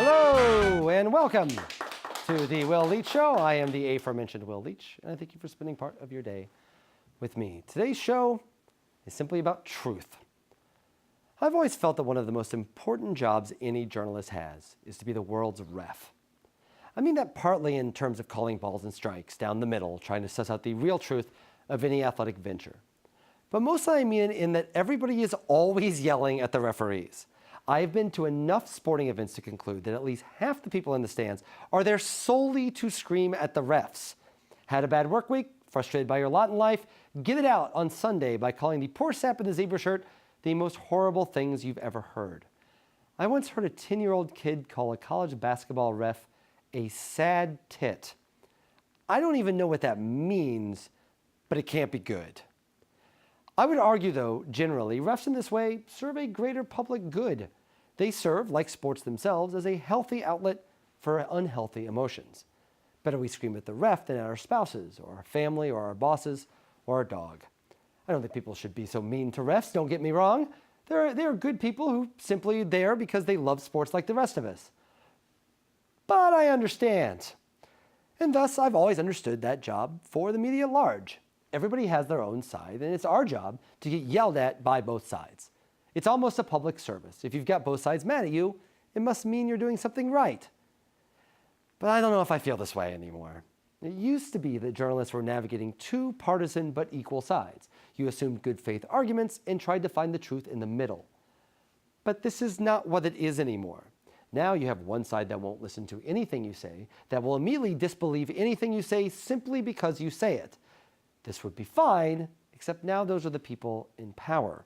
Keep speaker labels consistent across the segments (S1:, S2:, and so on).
S1: Hello and welcome to the Will Leitch Show. I am the aforementioned Will Leitch, and I thank you for spending part of your day with me. Today's show is simply about truth. I've always felt that one of the most important jobs any journalist has is to be the world's ref. I mean that partly in terms of calling balls and strikes down the middle, trying to suss out the real truth of any athletic venture. But mostly I mean in that everybody is always yelling at the referees. I've been to enough sporting events to conclude that at least half the people in the stands are there solely to scream at the refs. Had a bad work week, frustrated by your lot in life, get it out on Sunday by calling the poor sap in the zebra shirt the most horrible things you've ever heard. I once heard a 10-year-old kid call a college basketball ref a sad tit. I don't even know what that means, but it can't be good. I would argue, though, generally, refs in this way serve a greater public good. They serve, like sports themselves, as a healthy outlet for unhealthy emotions. Better we scream at the ref than at our spouses, or our family, or our bosses, or our dog. I don't think people should be so mean to refs, don't get me wrong. They're good people who simply there because they love sports like the rest of us. But I understand. And thus, I've always understood that job for the media at large. Everybody has their own side, and it's our job to get yelled at by both sides. It's almost a public service. If you've got both sides mad at you, it must mean you're doing something right. But I don't know if I feel this way anymore. It used to be that journalists were navigating two partisan but equal sides. You assumed good faith arguments and tried to find the truth in the middle. But this is not what it is anymore. Now you have one side that won't listen to anything you say, that will immediately disbelieve anything you say simply because you say it. This would be fine, except now those are the people in power.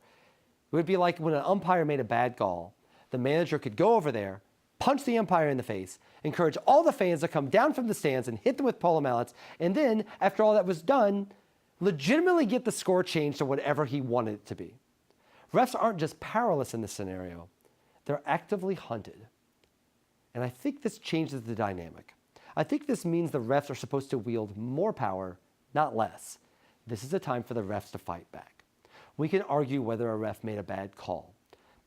S1: It would be like when an umpire made a bad call. The manager could go over there, punch the umpire in the face, encourage all the fans to come down from the stands and hit them with polo mallets, and then, after all that was done, legitimately get the score changed to whatever he wanted it to be. Refs aren't just powerless in this scenario. They're actively hunted. And I think this changes the dynamic. I think this means the refs are supposed to wield more power, not less. This is a time for the refs to fight back. We can argue whether a ref made a bad call,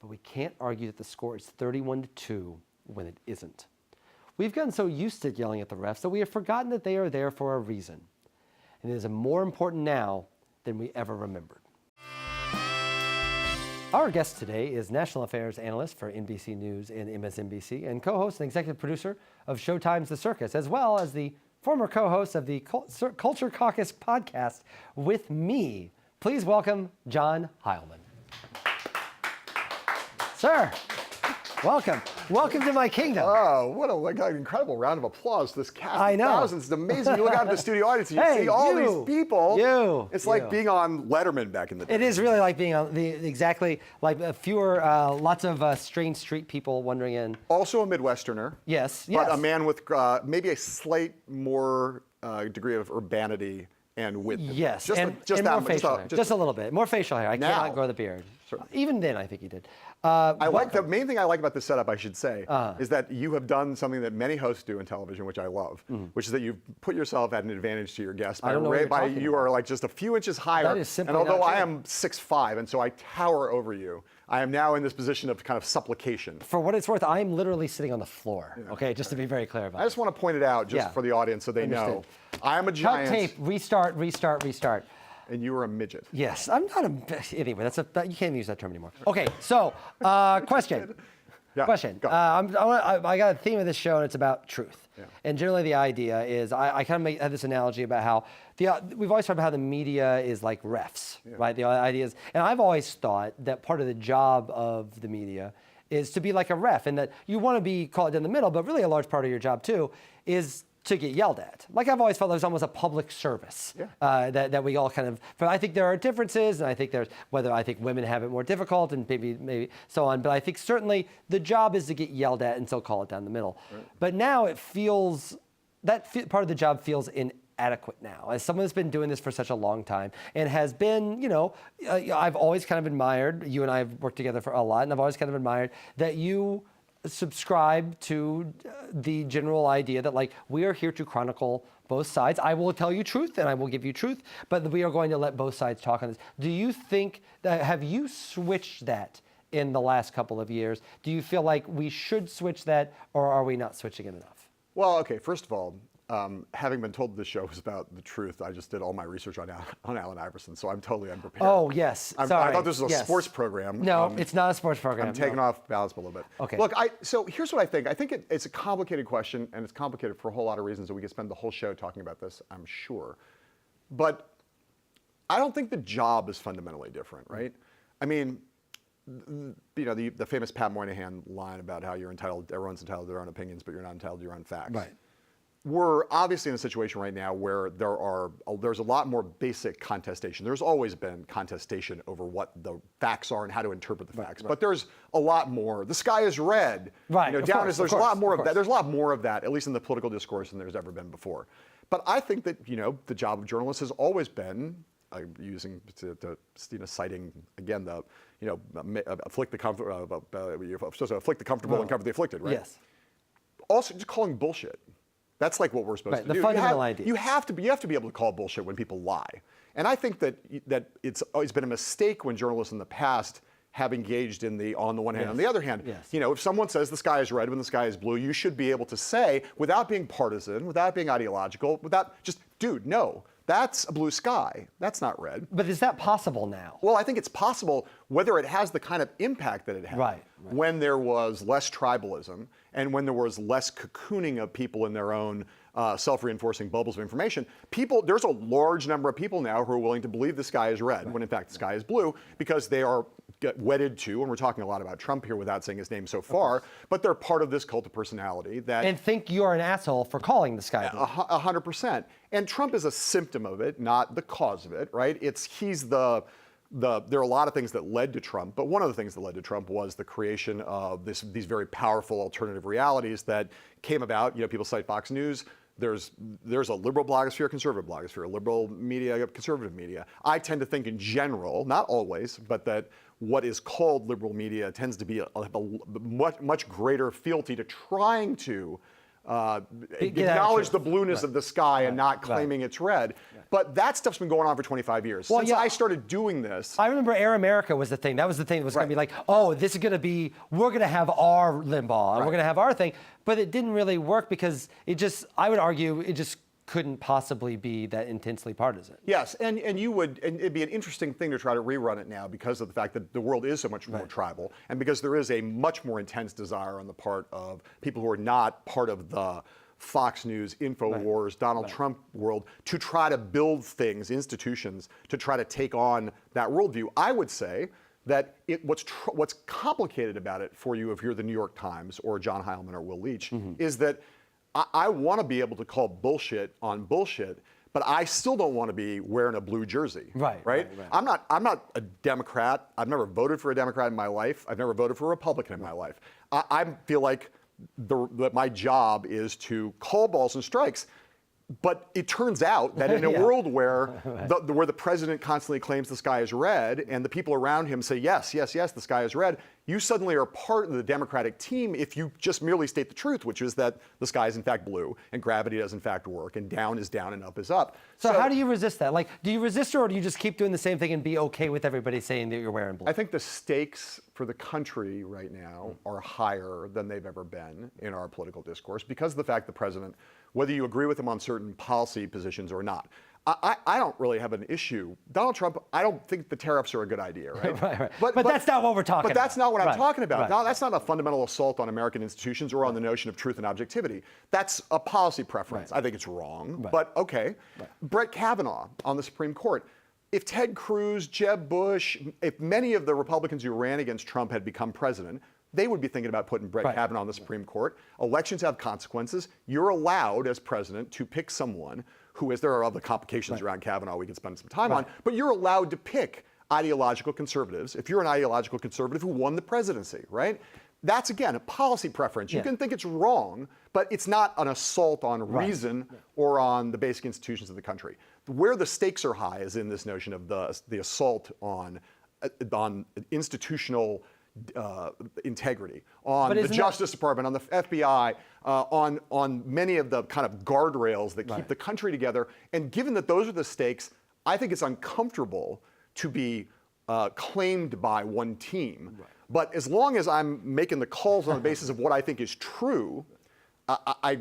S1: but we can't argue that the score is 31-2 when it isn't. We've gotten so used to yelling at the refs that we have forgotten that they are there for a reason. And it is more important now than we ever remembered. Our guest today is National Affairs Analyst for NBC News and MSNBC and co-host and executive producer of Showtime's The Circus, as well as the former co-host of the Culture Caucus podcast with me. Please welcome John Heilemann. Sir, welcome. Welcome to my kingdom.
S2: Oh, what an incredible round of applause. This cast
S1: I know.
S2: of thousands. It's amazing. You look out at the studio audience and you
S1: Hey,
S2: see all these people. It's like being on Letterman back in the day.
S1: It is really like being on exactly like fewer, lots of strange street people wandering in.
S2: Also a Midwesterner.
S1: Yes.
S2: But a man with maybe a slight more degree of urbanity and wit.
S1: Yes,
S2: just
S1: and more facial hair. Just a little bit. More facial hair. I cannot grow the beard. Even then, I think he did.
S2: The main thing I like about this setup, I should say, is that you have done something that many hosts do in television, which I love, which is that you've put yourself at an advantage to your guests. You are like just a few inches higher.
S1: That is simply
S2: and although
S1: not
S2: I
S1: true.
S2: am 6'5", and so I tower over you, I am now in this position of kind of supplication.
S1: For what it's worth, I'm literally sitting on the floor. Yeah. Okay, just to be very clear about it.
S2: I just want to point it out just for the audience so they know. I am a giant.
S1: Cut tape, restart, restart, restart.
S2: And you are a midget.
S1: Yes, I'm not a. Anyway, you can't even use that term anymore. Okay, so question. Question. I got a theme of this show, and it's about truth. Yeah. And generally, the idea is I kind of have this analogy about how we've always talked about how the media is like refs, right? The idea is, and I've always thought that part of the job of the media is to be like a ref, and that you want to be caught in the middle, but really a large part of your job too is to get yelled at. Like I've always felt it was almost a public service that we all kind of, but I think there are differences, and I think there's, whether I think women have it more difficult and maybe so on, but I think certainly the job is to get yelled at and so call it down the middle. Right. But now it feels, part of the job feels inadequate now. As someone that's been doing this for such a long time and has been, I've always kind of admired, you and I have worked together for a lot, and I've always kind of admired that you subscribe to the general idea that like we are here to chronicle both sides. I will tell you truth and I will give you truth, but we are going to let both sides talk on this. Do you think that, have you switched that in the last couple of years. Do you feel like we should switch that, or are we not switching it enough?
S2: Well, okay, first of all, having been told this show was about the truth, I just did all my research on Allen Iverson, so I'm totally unprepared.
S1: Oh, yes. Sorry.
S2: I thought this was a sports program.
S1: No, it's not a sports program.
S2: I'm taking off balance a little bit.
S1: Okay.
S2: Look, so here's what I think. I think it's a complicated question, and it's complicated for a whole lot of reasons, and we could spend the whole show talking about this, I'm sure. But I don't think the job is fundamentally different, right? I mean, the famous Pat Moynihan line about how everyone's entitled to their own opinions, but you're not entitled to your own facts.
S1: Right.
S2: We're obviously in a situation right now where there's a lot more basic contestation. There's always been contestation over what the facts are and how to interpret the facts. Right. But there's a lot more. The sky is red.
S1: Right.
S2: There's a lot more of that. There's a lot more of that, at least in the political discourse, than there's ever been before. But I think that the job of journalists has always been citing again afflict the comfortable you're supposed to afflict the comfortable and comfort the afflicted, right?
S1: Yes.
S2: Also, just calling bullshit. That's like what we're supposed to do.
S1: The fundamental idea.
S2: You have to be able to call bullshit when people lie. And I think that it's always been a mistake when journalists in the past have engaged in on the one hand.
S1: Yes.
S2: On the other hand,
S1: yes.
S2: If someone says the sky is red when the sky is blue, you should be able to say, without being partisan, without being ideological, without just, dude, no, that's a blue sky. That's not red.
S1: But is that possible now?
S2: Well, I think it's possible, whether it has the kind of impact that it had
S1: Right.
S2: when there was less tribalism and when there was less cocooning of people in their own self-reinforcing bubbles of information. There's a large number of people now who are willing to believe the sky is red when in fact the sky is blue, because they are wedded to, and we're talking a lot about Trump here without saying his name so far, but they're part of this cult of personality that...
S1: And think you're an asshole for calling the sky blue.
S2: 100%. And Trump is a symptom of it, not the cause of it, right? There are a lot of things that led to Trump, but one of the things that led to Trump was the creation of these very powerful alternative realities that came about. People cite Fox News. There's a liberal blogosphere, a conservative blogosphere, a liberal media, a conservative media. I tend to think in general, not always, but that what is called liberal media tends to be a much greater fealty to trying to acknowledge the blueness of the sky and not claiming it's red. But that stuff's been going on for 25 years. Since I started doing this.
S1: I remember Air America was the thing. That was the thing that was going to be like, oh, this is going to be, we're going to have our Limbaugh, and we're going to have our thing. But it didn't really work because I would argue, it just couldn't possibly be that intensely partisan.
S2: Yes, and it'd be an interesting thing to try to rerun it now because of the fact that the world is so much more tribal, and because there is a much more intense desire on the part of people who are not part of the Fox News, InfoWars, Donald Trump world to try to build things, institutions, to try to take on that worldview. I would say that what's complicated about it for you if you're the New York Times or John Heilemann or Will Leitch is that I want to be able to call bullshit on bullshit, but I still don't want to be wearing a blue jersey. Right. I'm not a Democrat. I've never voted for a Democrat in my life. I've never voted for a Republican in my life. I feel like that my job is to call balls and strikes. But it turns out that in a world where the president constantly claims the sky is red and the people around him say, yes, the sky is red, you suddenly are part of the Democratic team if you just merely state the truth, which is that the sky is in fact blue and gravity does in fact work and down is down and up is up.
S1: So how do you resist that? Like, do you resist it, or do you just keep doing the same thing and be okay with everybody saying that you're wearing blue?
S2: I think the stakes for the country right now are higher than they've ever been in our political discourse because of the fact the president, whether you agree with him on certain policy positions or not, I don't really have an issue. Donald Trump, I don't think the tariffs are a good idea, right?
S1: Right. But that's not what we're talking about.
S2: But that's not what I'm talking about. No, that's not a fundamental assault on American institutions or on the notion of truth and objectivity. That's a policy preference. I think it's wrong, but okay. Brett Kavanaugh on the Supreme Court. If Ted Cruz, Jeb Bush, if many of the Republicans who ran against Trump had become president, they would be thinking about putting Brett Kavanaugh on the Supreme Court. Elections have consequences. You're allowed as president to pick someone who is, there are other complications around Kavanaugh we can spend some time on, but you're allowed to pick ideological conservatives if you're an ideological conservative who won the presidency, right? That's, again, a policy preference. You can think it's wrong, but it's not an assault on reason or on the basic institutions of the country. Where the stakes are high is in this notion of the assault on institutional integrity, on the Justice Department, on the FBI, on many of the kind of guardrails that keep the country together. And given that those are the stakes, I think it's uncomfortable to be claimed by one team. But as long as I'm making the calls on the basis of what I think is true, I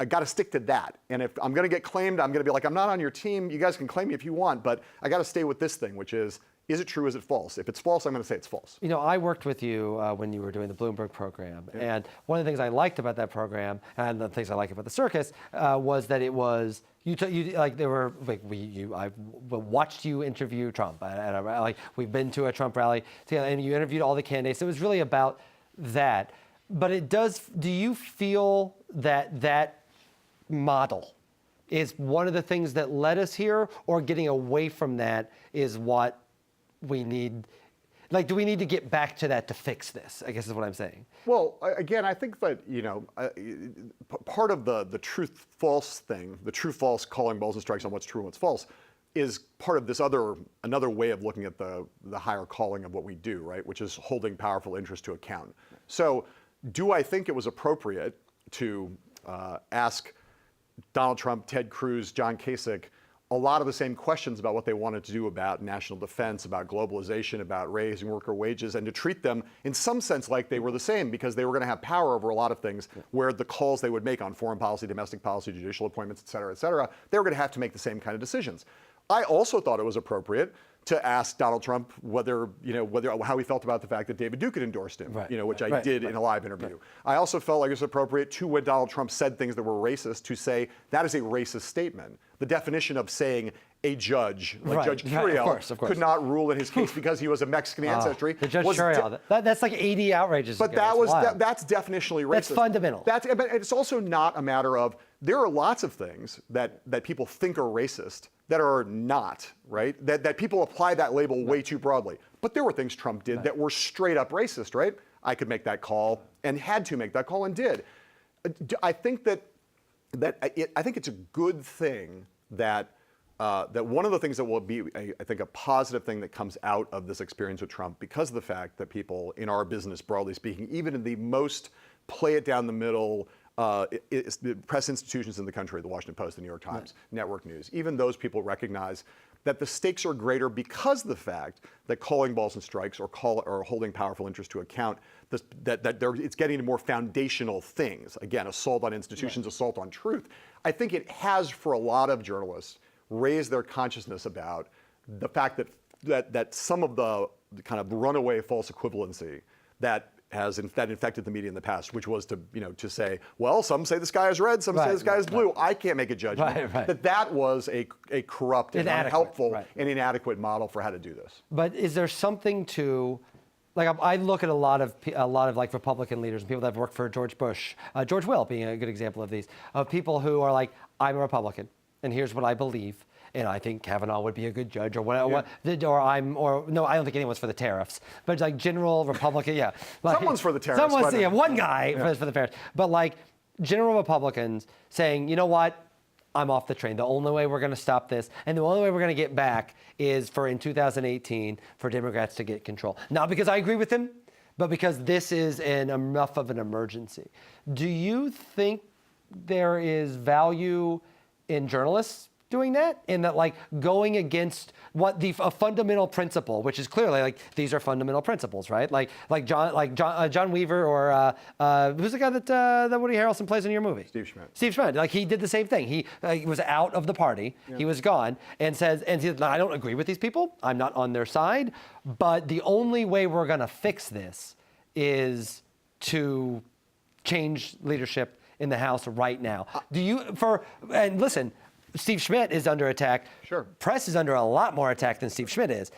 S2: got to stick to that. And if I'm going to get claimed, I'm going to be like, I'm not on your team. You guys can claim me if you want, but I got to stay with this thing, which is it true? Is it false? If it's false, I'm going to say it's false.
S1: You know, I worked with you when you were doing the Bloomberg program, and one of the things I liked about that program, and the things I like about the circus, was that it was I watched you interview Trump at a, we've been to a Trump rally together, and you interviewed all the candidates. It was really about that. But do you feel that model is one of the things that led us here, or getting away from that is what we need? Like, do we need to get back to that to fix this, I guess is what I'm saying.
S2: Well, again, I think that, part of the truth-false thing, the true-false calling balls and strikes on what's true and what's false, is part of this another way of looking at the higher calling of what we do, right? Which is holding powerful interests to account. So do I think it was appropriate to ask Donald Trump, Ted Cruz, John Kasich a lot of the same questions about what they wanted to do about national defense, about globalization, about raising worker wages, and to treat them in some sense like they were the same, because they were going to have power over a lot of things, where the calls they would make on foreign policy, domestic policy, judicial appointments, et cetera, they were going to have to make the same kind of decisions. I also thought it was appropriate to ask Donald Trump how he felt about the fact that David Duke had endorsed him, which I did in a live interview. I also felt like it was appropriate to, when Donald Trump said things that were racist, to say that is a racist statement. The definition of saying a judge, like Judge Curiel, of course, could not rule in his case because he was of Mexican ancestry.
S1: The Judge Curiel, that's like 80 outrages
S2: but
S1: ago.
S2: That's definitionally racist.
S1: That's fundamental.
S2: But it's also not a matter of, there are lots of things that people think are racist that are not, right? That people apply that label way too broadly. But there were things Trump did that were straight up racist, right? I could make that call and had to make that call and did. I think I think it's a good thing that one of the things that will be, I think, a positive thing that comes out of this experience with Trump, because of the fact that people in our business, broadly speaking, even in the most play it down the middle press institutions in the country, the Washington Post, the New York Times, Network News, even those people recognize that the stakes are greater because of the fact that calling balls and strikes or holding powerful interests to account, it's getting to more foundational things. Again, assault on institutions, assault on truth. I think it has, for a lot of journalists, raised their consciousness about the fact that some of the kind of runaway false equivalency that infected the media in the past, which was to say, well, some say the sky is red, some say the sky is blue. I can't make a judgment. That was a corrupt and unhelpful and inadequate model for how to do this.
S1: But is there something to, like, I look at a lot of like Republican leaders and people that have worked for George Bush, George Will being a good example of these, of people who are like, I'm a Republican, and here's what I believe. And I think Kavanaugh would be a good judge, or whatever. No, I don't think anyone's for the tariffs. But like general Republican, like,
S2: someone's for the tariffs.
S1: One guy for the tariffs. But like general Republicans saying, you know what, I'm off the train. The only way we're going to stop this, and the only way we're going to get back, is for in 2018 for Democrats to get control. Not because I agree with him, but because this is enough of an emergency. Do you think there is value in journalists doing that, in that, like, going against what a fundamental principle, which is clearly like these are fundamental principles, right? Like John Weaver, or who's the guy that Woody Harrelson plays in your movie?
S2: Steve Schmidt.
S1: Steve Schmidt. Like, he did the same thing. He was out of the party. He was gone, and he said, I don't agree with these people. I'm not on their side. But the only way we're going to fix this is to change leadership in the House right now. And listen, Steve Schmidt is under attack.
S2: Sure.
S1: Press is under a lot more attack than Steve Schmidt is.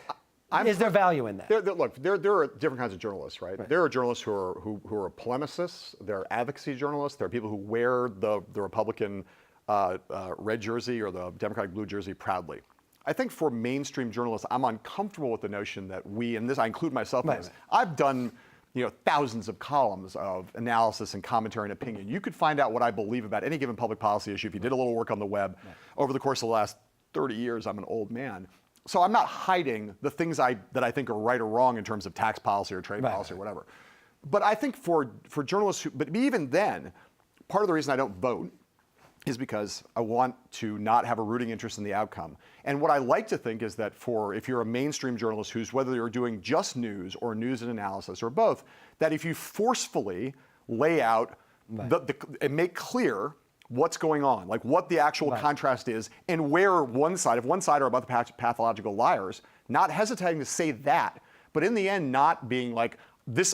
S1: Is there value in that?
S2: Look, there are different kinds of journalists, right? There are journalists who are polemicists. There are advocacy journalists. There are people who wear the Republican red jersey or the Democratic blue jersey proudly. I think for mainstream journalists, I'm uncomfortable with the notion that and this, I include myself in this, I've done thousands of columns of analysis and commentary and opinion. You could find out what I believe about any given public policy issue if you did a little work on the web. Over the course of the last 30 years, I'm an old man. So I'm not hiding the things that I think are right or wrong in terms of tax policy or trade policy or whatever. But I think for journalists but even then, part of the reason I don't vote is because I want to not have a rooting interest in the outcome. And what I like to think is that if you're a mainstream journalist whether you're doing just news or news and analysis or both, that if you forcefully lay out and make clear what's going on, like what the actual contrast is, and where if one side are about the pathological liars, not hesitating to say that, but in the end not being like,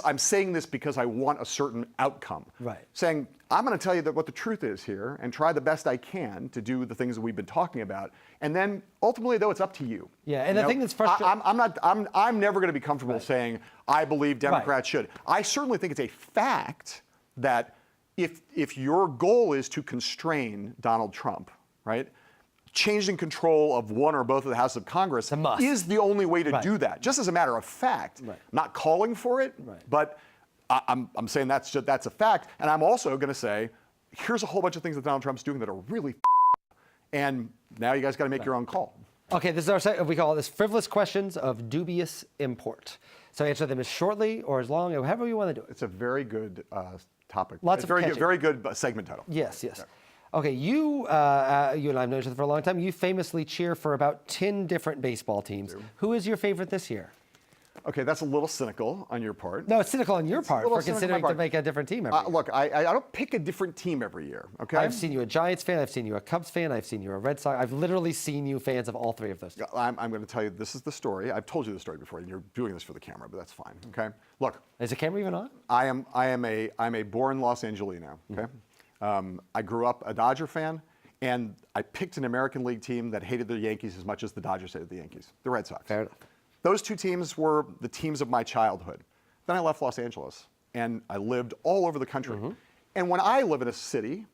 S2: I'm saying this because I want a certain outcome.
S1: Right.
S2: Saying, I'm going to tell you what the truth is here and try the best I can to do the things that we've been talking about. And then ultimately, though, it's up to you.
S1: Yeah, and the thing that's frustrating.
S2: I'm never going to be comfortable saying, I believe Democrats should. I certainly think it's a fact that if your goal is to constrain Donald Trump, right? Changing control of one or both of the houses of Congress is the only way to do that, just as a matter of fact. I'm not calling for it, but I'm saying that's a fact. And I'm also going to say, here's a whole bunch of things that Donald Trump's doing that are really and now you guys got to make your own call.
S1: Okay, this is our second, we call this frivolous questions of dubious import. So answer them as shortly or as long, or however you want to do it.
S2: It's a very good topic.
S1: Lots
S2: of
S1: very
S2: very good segment title.
S1: Yes. Yeah. Okay, you and I have known each other for a long time. You famously cheer for about 10 different baseball teams. Who is your favorite this year?
S2: Okay, that's a little cynical on your part.
S1: No, it's cynical on your part for considering to make a different team every year.
S2: Look, I don't pick a different team every year, okay?
S1: I've seen you a Giants fan, I've seen you a Cubs fan, I've seen you a Red Sox. I've literally seen you fans of all three of those teams.
S2: I'm going to tell you, this is the story. I've told you the story before, and you're doing this for the camera, but that's fine, okay? Look.
S1: Is the camera even on?
S2: I'm a born Los Angelino, okay? I grew up a Dodger fan, and I picked an American League team that hated the Yankees as much as the Dodgers hated the Yankees, the Red Sox.
S1: Fair enough.
S2: Those two teams were the teams of my childhood. Then I left Los Angeles, and I lived all over the country. And when I live in a city,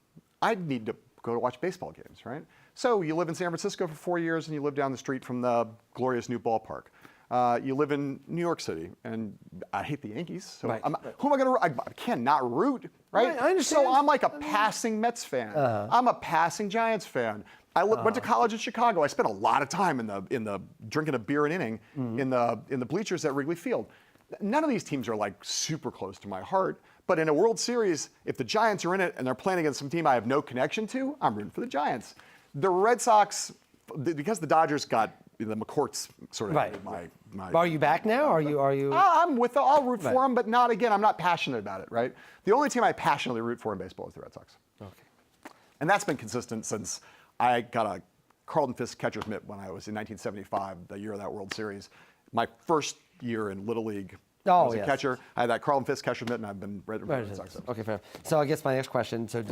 S2: I need to go to watch baseball games, right? So you live in San Francisco for 4 years, and you live down the street from the glorious new ballpark. You live in New York City, and I hate the Yankees. So who am I going to? I can't not root, right?
S1: I understand.
S2: So I'm like a passing Mets fan. I'm a passing Giants fan. I went to college in Chicago. I spent a lot of time in the drinking a beer an inning in the bleachers at Wrigley Field. None of these teams are like super close to my heart. But in a World Series, if the Giants are in it and they're playing against some team I have no connection to, I'm rooting for the Giants. The Red Sox, because the Dodgers got the McCourts sort of my.
S1: Are you back now? Are you?
S2: I'll root for them, but not again. I'm not passionate about it, right? The only team I passionately root for in baseball is the Red Sox.
S1: Okay.
S2: And that's been consistent since I got a Carlton Fisk catcher's mitt when I was in 1975, the year of that World Series. My first year in Little League. I was a catcher. I had that Carlton Fisk catcher's mitt, and I've been Red Sox.
S1: Okay, fair. So I guess my next question: so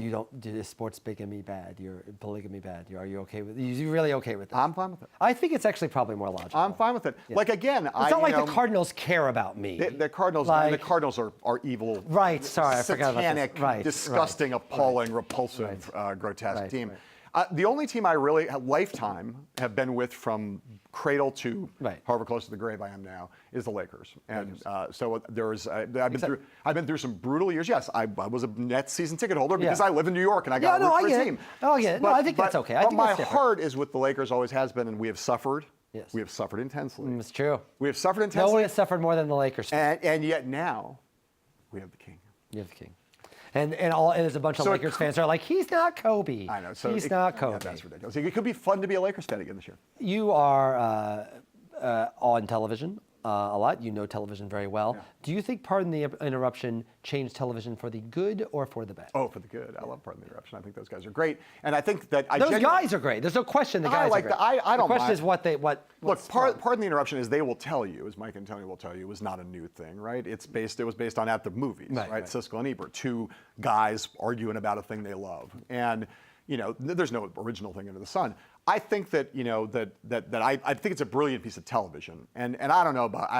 S1: is sports bigamy bad? Your polygamy bad? Are you okay with? Are you really okay with that?
S2: I'm fine with it.
S1: I think it's actually probably more logical.
S2: I'm fine with it. Yeah. Like again,
S1: it's not like the Cardinals care about me.
S2: The Cardinals, the Cardinals are evil.
S1: Right. Sorry, I forgot about this.
S2: Satanic, disgusting, appalling, repulsive, grotesque team. The only team I really, lifetime, have been with from cradle to however close to the grave I am now is the Lakers. And so I've been through some brutal years. Yes, I was a Nets season ticket holder because I live in New York and I got to root for a team.
S1: Oh, yeah. No, I think that's okay.
S2: But my heart is with the Lakers, always has been, and we have suffered. Yes. We have suffered intensely.
S1: It's true.
S2: We have suffered intensely.
S1: No one has suffered more than the Lakers.
S2: And yet now, we have the king.
S1: You have the king. And there's a bunch of Lakers fans that are like, he's not Kobe.
S2: I know. So
S1: he's not Kobe.
S2: Yeah, that's ridiculous. It could be fun to be a Lakers fan again this year.
S1: You are on television a lot. You know television very well. Yeah. Do you think Pardon the Interruption changed television for the good or for the bad?
S2: Oh, for the good. I love Pardon the Interruption. I think those guys are great. And I think that
S1: those guys are great. There's no question the guys are great.
S2: I don't
S1: The question
S2: mind.
S1: is
S2: Look, Pardon the Interruption is they will tell you, as Mike and Tony will tell you, was not a new thing, right? It was based on At the Movies, right? Siskel and Ebert, two guys arguing about a thing they love. And there's no original thing under the sun. I think that I think it's a brilliant piece of television, and I don't know about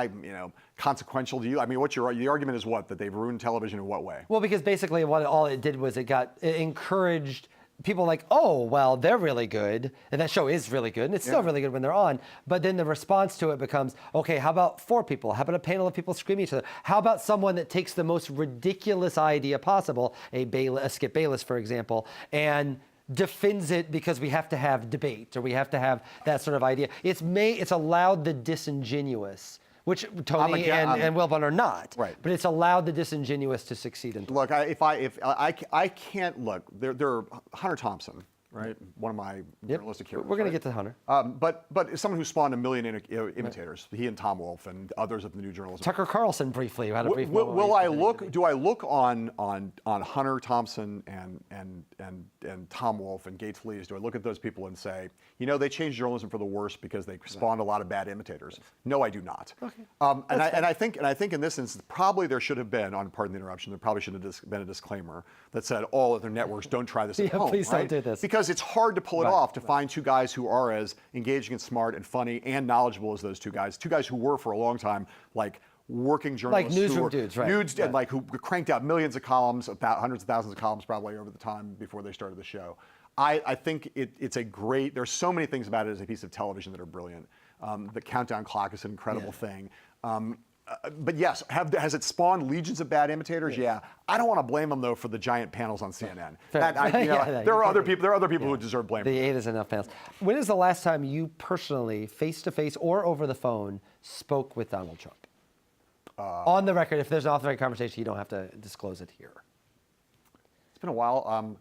S2: consequential to you. I mean, the argument is what, that they've ruined television in what way?
S1: Well, because basically all it did was it encouraged people like, oh, well, they're really good, and that show is really good, and it's still really good when they're on. But then the response to it becomes, okay, how about 4 people? How about a panel of people screaming at each other? How about someone that takes the most ridiculous idea possible, a Skip Bayless, for example, and defends it because we have to have debate or we have to have that sort of idea. It's allowed the disingenuous, which Tony and Wilbon are not.
S2: Right.
S1: But it's allowed the disingenuous to succeed.
S2: Look, I can't look. There Hunter Thompson right? One of my journalistic heroes.
S1: We're going to
S2: right?
S1: get to Hunter.
S2: But someone who spawned a million imitators. He and Tom Wolfe and others of the new journalism.
S1: Tucker Carlson briefly had a brief moment.
S2: Do I look on Hunter Thompson and Tom Wolfe and Gates Lees? Do I look at those people and say, you know, they changed journalism for the worse because they spawned a lot of bad imitators? No, I do not.
S1: Okay.
S2: And I think in this instance, probably there should have been, pardon the interruption, there probably should have been a disclaimer that said all other networks don't try this at home.
S1: Please don't do this.
S2: Because it's hard to pull it off to find two guys who are as engaging and smart and funny and knowledgeable as those two guys who were for a long time like working journalists,
S1: like newsroom dudes, right?
S2: And like who cranked out millions of columns, about hundreds of thousands of columns probably over the time before they started the show. I think it's a great. There's so many things about it as a piece of television that are brilliant. The countdown clock is an incredible thing. But yes, has it spawned legions of bad imitators? Yeah. I don't want to blame them though for the giant panels on CNN. There are other people who deserve blame.
S1: The 8 is enough panels. When is the last time you personally, face to face or over the phone, spoke with Donald Trump? On the record, if there's an off-the-record conversation, you don't have to disclose it here.
S2: It's been a while.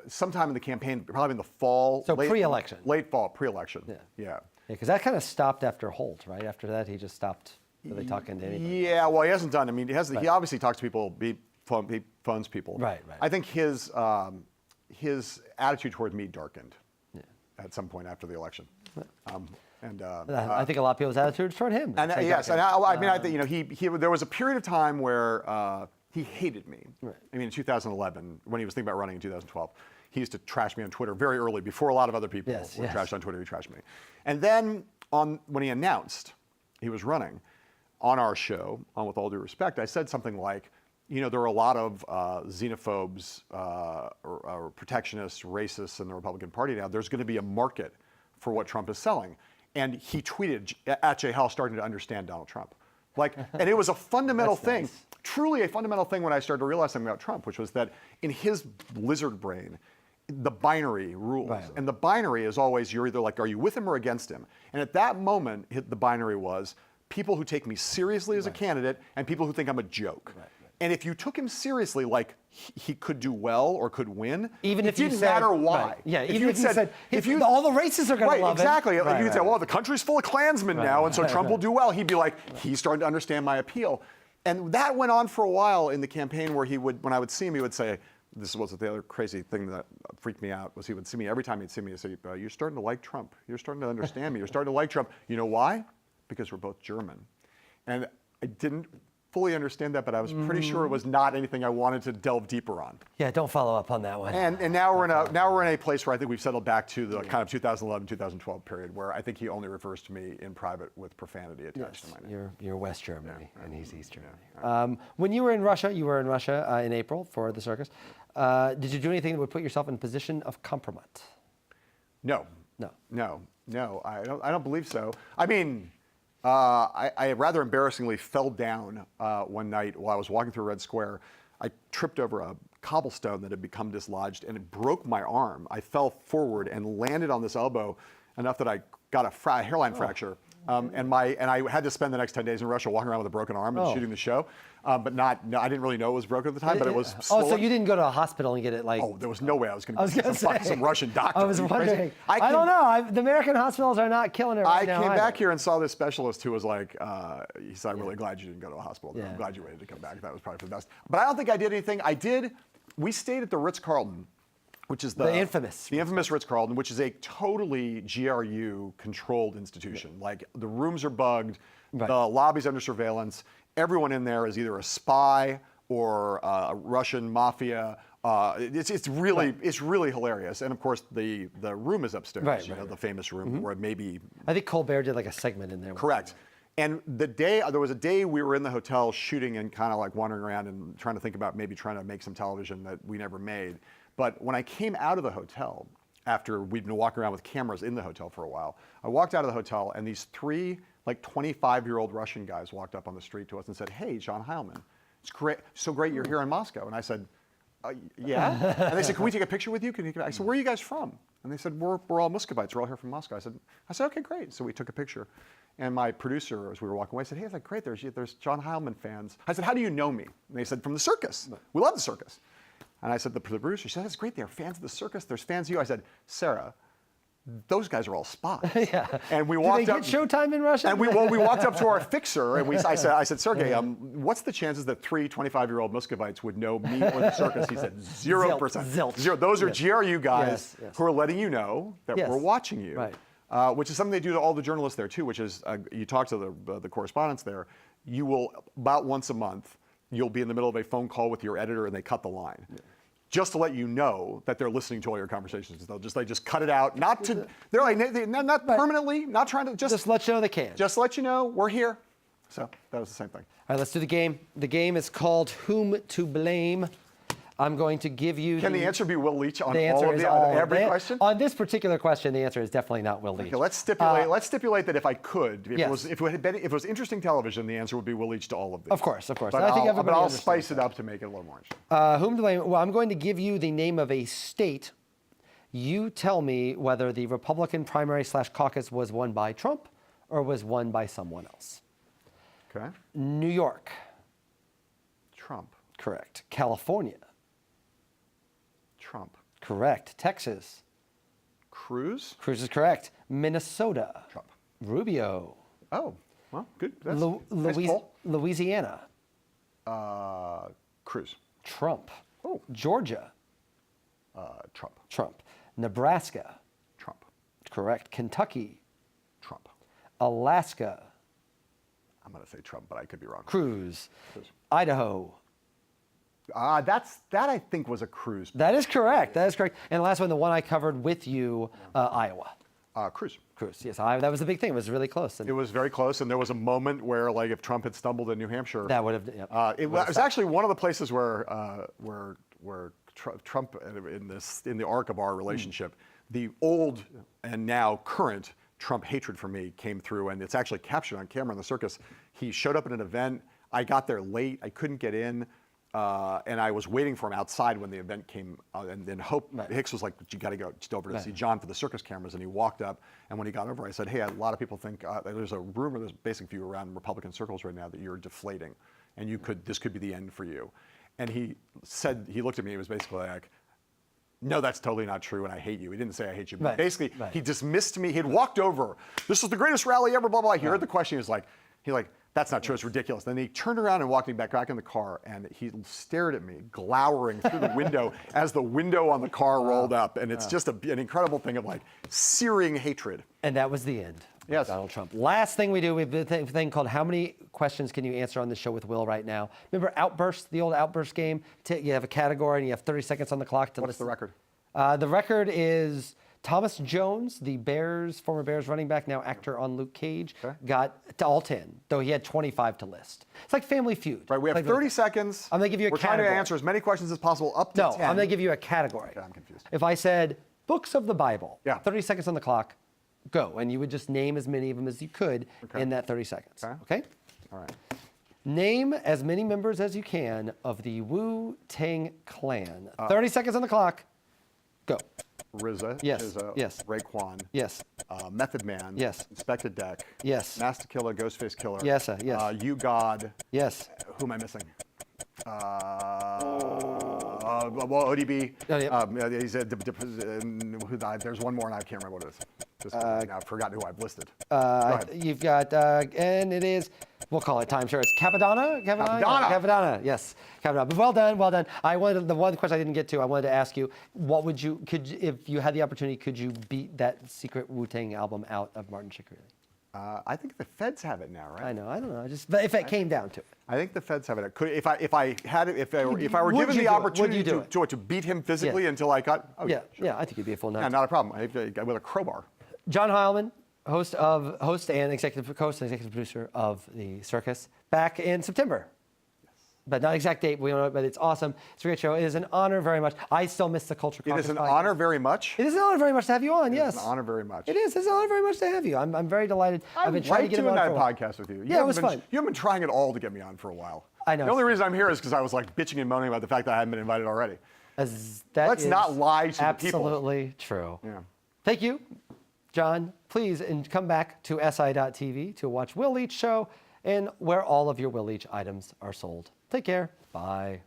S2: Sometime in the campaign, probably in the fall.
S1: So pre-election.
S2: Late fall, pre-election. Yeah.
S1: Because that kind of stopped after Holt, right? After that, he just stopped really talking to anybody.
S2: Yeah, well, he hasn't done. I mean, he obviously talks to people. He phones people.
S1: Right.
S2: I think his attitude toward me darkened at some point after the election.
S1: I think a lot of people's attitudes toward him.
S2: And yes, and I think there was a period of time where he hated me. Right. I mean, in 2011, when he was thinking about running in 2012, he used to trash me on Twitter very early, before a lot of other people were trashed on Twitter. He trashed me, and then when he announced he was running on our show, on With All Due Respect, I said something like, you know, there are a lot of xenophobes or protectionists, racists in the Republican Party now. There's going to be a market for what Trump is selling. And he tweeted at Jay Howell starting to understand Donald Trump. And it was a fundamental thing, truly a fundamental thing when I started to realize something about Trump, which was that in his lizard brain, the binary rules. Right. And the binary is always, you're either like, are you with him or against him? And at that moment, the binary was people who take me seriously as a candidate and people who think I'm a joke. Right. And if you took him seriously, like he could do well or could win,
S1: even if
S2: it didn't matter why.
S1: Right. Yeah, even if you said, all the races are going to love
S2: exactly.
S1: it.
S2: You could say, well, the country's full of Klansmen now, and so Trump will do well. He'd be like, he's starting to understand my appeal. And that went on for a while in the campaign where when I would see him, he would say, this was the other crazy thing that freaked me out, was he would see me, every time he'd see me, he'd say, you're starting to like Trump. You're starting to understand me. You're starting to like Trump. You know why? Because we're both German. And I didn't fully understand that, but I was pretty sure it was not anything I wanted to delve deeper on.
S1: Yeah, don't follow up on that one.
S2: And now we're in a place where I think we've settled back to the kind of 2011, 2012 period where I think he only refers to me in private with profanity attached to my name.
S1: You're West Germany and he's East Germany. When you were in Russia, in April for the circus. Did you do anything that would put yourself in a position of compromise?
S2: No. I don't believe so. I mean, I rather embarrassingly fell down one night while I was walking through Red Square. I tripped over a cobblestone that had become dislodged and it broke my arm. I fell forward and landed on this elbow enough that I got a hairline fracture. And I had to spend the next 10 days in Russia walking around with a broken arm and shooting the show. But I didn't really know it was broken at the time, but it was swollen.
S1: So you didn't go to a hospital and get it like...
S2: Oh, there was no way I was going to get some Russian doctor.
S1: I was wondering. I don't know. The American hospitals are not killing it right now.
S2: I came back here and saw this specialist who was like, he said, I'm really glad you didn't go to a hospital. I'm glad you waited to come back. That was probably for the best. But I don't think I did anything. We stayed at the Ritz-Carlton, which is the infamous Ritz-Carlton, which is a totally GRU-controlled institution. Like, the rooms are bugged, the lobby's under surveillance, everyone in there is either a spy or a Russian mafia. It's really hilarious. And of course, the room is upstairs, the famous room where maybe...
S1: I think Colbert did like a segment in there.
S2: Correct. And there was a day we were in the hotel shooting and kind of like wandering around and trying to think about maybe trying to make some television that we never made. But when I came out of the hotel, after we'd been walking around with cameras in the hotel for a while, I walked out of the hotel and these three like 25-year-old Russian guys walked up on the street to us and said, "Hey, John Heilemann, it's great, so great you're here in Moscow." And I said, "Yeah." And they said, "Can we take a picture with you?" I said, "Where are you guys from?" And they said, we're all Muscovites. We're all here from Moscow. I said, "Okay, great." So we took a picture. And my producer, as we were walking away, said, "Hey, it's like great. There's John Heilemann fans." I said, "How do you know me?" And they said, "From the circus. We love the circus." And I said, the producer, she said, that's great. They're fans of the circus. There's fans of you. I said, Sarah, those guys are all spies.
S1: Yeah.
S2: And we
S1: Do
S2: walked
S1: they
S2: up.
S1: get Showtime in Russia?
S2: And we walked up to our fixer, and I said, Sergey, what's the chances that 3 25-year-old Muscovites would know me or the circus? He said, 0%.
S1: Zilch.
S2: Zero. Those are GRU guys
S1: Yes.
S2: who are letting you know that we're watching you.
S1: Right.
S2: Which is something they do to all the journalists there too. Which is, you talk to the correspondents there. You will about once a month, you'll be in the middle of a phone call with your editor, and they cut the line. Yeah. Just to let you know that they're listening to all your conversations. They just cut it out. Not permanently, not trying to just
S1: let you know they can.
S2: Just let you know we're here. So that was the same thing.
S1: All right, let's do the game. The game is called Whom to Blame. I'm going to give you.
S2: Can the answer be Will Leitch on
S1: every
S2: question?
S1: On this particular question, the answer is definitely not Will Leitch.
S2: Okay, let's stipulate that if I could, if it was interesting television, the answer would be Will Leitch to all of these.
S1: Of course.
S2: But
S1: I think everybody
S2: I'll spice it up to make it a little more interesting.
S1: Whom to blame? Well, I'm going to give you the name of a state. You tell me whether the Republican primary / caucus was won by Trump or was won by someone else.
S2: Okay.
S1: New York.
S2: Trump.
S1: Correct. California.
S2: Trump.
S1: Correct. Texas.
S2: Cruz.
S1: Cruz is correct. Minnesota.
S2: Trump.
S1: Rubio.
S2: Oh, well, good. That's nice poll.
S1: Louisiana.
S2: Cruz.
S1: Trump.
S2: Oh.
S1: Georgia.
S2: Trump.
S1: Trump. Nebraska.
S2: Trump.
S1: Correct. Kentucky.
S2: Trump.
S1: Alaska.
S2: I'm going to say Trump, but I could be wrong.
S1: Cruz. Idaho.
S2: That I think was a Cruz.
S1: That is correct. That is correct. And the last one, the one I covered with you, Iowa.
S2: Cruz.
S1: Cruz, yes. That was the big thing. It was really close.
S2: It was very close, and there was a moment where, like, if Trump had stumbled in New Hampshire,
S1: that would have. Yep,
S2: it was actually one of the places where Trump, in the arc of our relationship, the old and now current Trump hatred for me came through, and it's actually captured on camera in the circus. He showed up at an event. I got there late. I couldn't get in. And I was waiting for him outside when the event came, and then Hicks was like, "You got to go just over to see John for the circus cameras." And he walked up, and when he got over, I said, "Hey, a lot of people think there's a rumor, there's a basic view around Republican circles right now that you're deflating, and this could be the end for you." And he looked at me, he was basically like, "No, that's totally not true, and I hate you." He didn't say I hate you, but basically he dismissed me. He'd walked over. This was the greatest rally ever. Blah blah. He heard the question. He was like. That's not true. It's ridiculous. Then he turned around and walked me back in the car, and he stared at me, glowering through the window as the window on the car rolled up. And it's just an incredible thing of like searing hatred.
S1: And that was the end.
S2: Yes.
S1: Donald Trump. Last thing we do, we have a thing called How Many Questions Can You Answer on the Show with Will right now? Remember Outburst, the old Outburst game? You have a category and you have 30 seconds on the clock to
S2: What's the record?
S1: The record is Thomas Jones, the former Bears running back, now actor on Luke Cage, got to all 10, though he had 25 to list. It's like Family Feud.
S2: Right, we have 30 seconds.
S1: I'm going to give you a category.
S2: We're trying to answer as many questions as possible up to 10.
S1: No, I'm going to give you a category.
S2: Okay, I'm confused.
S1: If I said books of the Bible, 30 seconds on the clock, go. And you would just name as many of them as you could in that 30 seconds. Okay?
S2: All right.
S1: Name as many members as you can of the Wu-Tang Clan. 30 seconds on the clock. Go.
S2: RZA,
S1: yes,
S2: Chizza,
S1: yes,
S2: Raekwon,
S1: yes,
S2: Method Man,
S1: yes,
S2: Inspector Deck,
S1: yes,
S2: Master Killer, Ghostface Killer,
S1: yes, sir, yes,
S2: You God,
S1: yes.
S2: Who am I missing? Well, ODB. He said, there's one more, and I can't remember what it is. I've forgotten who I've listed. Go ahead.
S1: You've got, and it is. We'll call it time. Sure, it's Capadonna. Capadonna. Yes, Capadonna. But well done, well done. The one question I didn't get to. I wanted to ask you, if you had the opportunity, could you beat that secret Wu-Tang album out of Martin Shkreli?
S2: I think the Feds have it now, right?
S1: I know. I don't know. But if it came down to it,
S2: I think the Feds have it. If I were given the opportunity to beat him physically until I got,
S1: I think it'd be a full night.
S2: Yeah, not a problem. With a crowbar.
S1: John Heilemann, host and executive producer of the Circus, back in September. Yes. But not exact date, we don't know, but it's awesome. It's a great show. It is an honor very much. I still miss the Culture Caucus.
S2: It is an honor very much.
S1: It is an honor very much to have you on, yes.
S2: It's an honor very much.
S1: It is. It's an honor very much to have you. I'm very delighted. I've been trying to get him on for a while.
S2: podcast with you.
S1: Yeah, it was fun.
S2: You haven't been trying at all to get me on for a while.
S1: I know.
S2: The only reason I'm here is because I was like bitching and moaning about the fact that I hadn't been invited already. Let's not lie to the people.
S1: Absolutely true.
S2: Yeah.
S1: Thank you, John. Please come back to SI.TV to watch Will Leitch Show and where all of your Will Leitch items are sold. Take care. Bye.